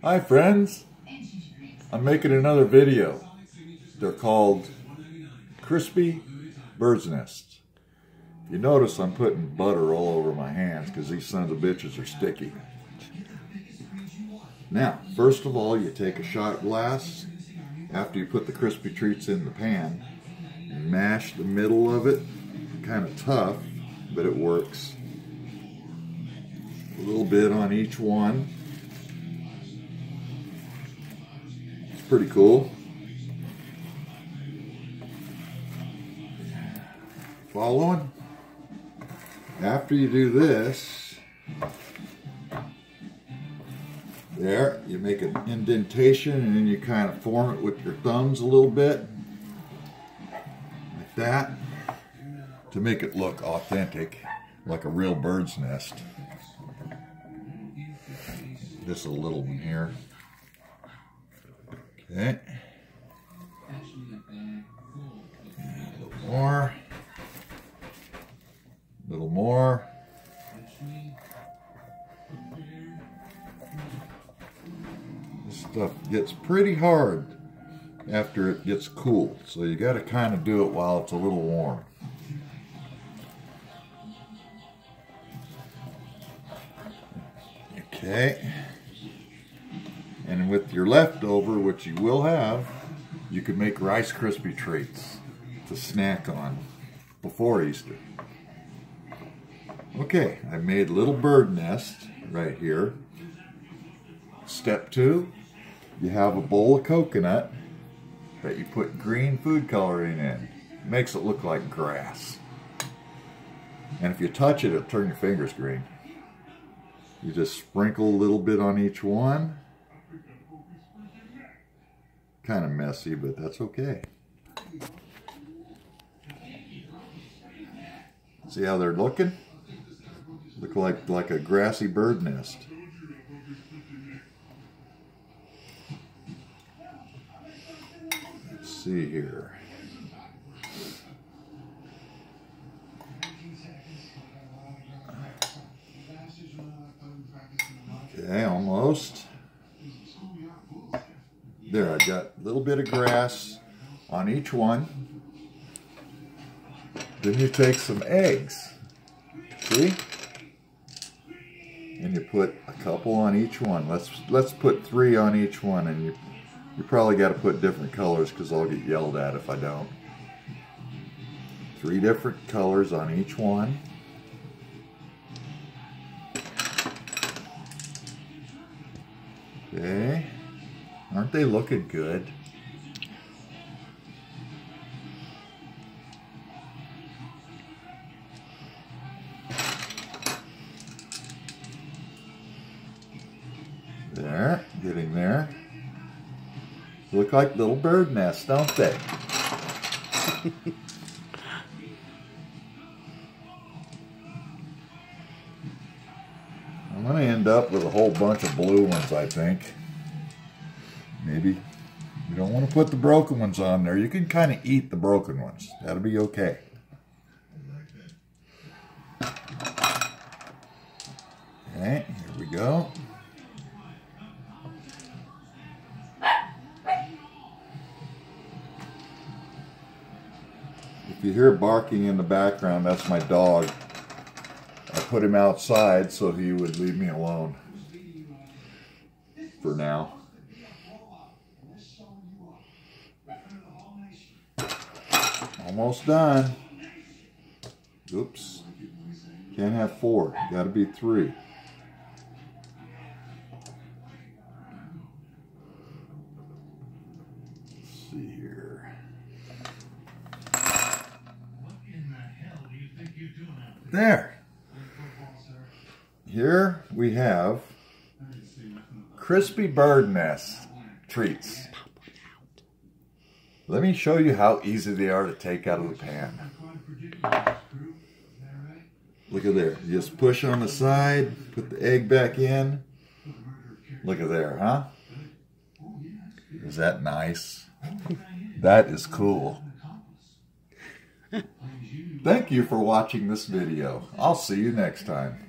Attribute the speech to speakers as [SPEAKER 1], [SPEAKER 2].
[SPEAKER 1] Hi friends, I'm making another video. They're called Crispy Bird's Nests. You notice I'm putting butter all over my hands because these sons of bitches are sticky. Now, first of all, you take a shot glass after you put the crispy treats in the pan. Mash the middle of it, kind of tough, but it works. A little bit on each one. It's pretty cool. Following? After you do this, there, you make an indentation and then you kind of form it with your thumbs a little bit, like that, to make it look authentic, like a real bird's nest. This is a little one here. Okay. A little more. A little more. This stuff gets pretty hard after it gets cool, so you got to kind of do it while it's a little warm. Okay. And with your leftover, which you will have, you could make Ricecrispy treats to snack on before Easter. Okay, I made a little bird nest right here. Step 2, you have a bowl of coconut that you put green food coloring in. It makes it look like grass. And if you touch it, it'll turn your fingers green. You just sprinkle a little bit on each one. Kind of messy, but that's okay. See how they're looking? Look like a grassy bird nest. Let's see here. Okay, almost. There, I got a little bit of grass on each one. Then you take some eggs. See? And you put a couple on each one. Let's put 3 on each one, and you probably got to put different colors because I'll get yelled at if I don't. 3 different colors on each one. Okay. Aren't they looking good? There, getting there. Look like little bird nests, don't they? I'm going to end up with a whole bunch of blue ones, I think. Maybe. You don't want to put the broken ones on there. You can kind of eat the broken ones. That'll be okay. Okay, here we go. If you hear barking in the background, that's my dog. I put him outside so he would leave me alone. For now. Almost done. Oops. Can't have 4. Got to be 3. Let's see here. There. Here we have crispy bird nest treats. Let me show you how easy they are to take out of the pan. Look at there. You just push on the side, put the egg back in. Look at there, huh? Is that nice? That is cool. Thank you for watching this video. I'll see you next time.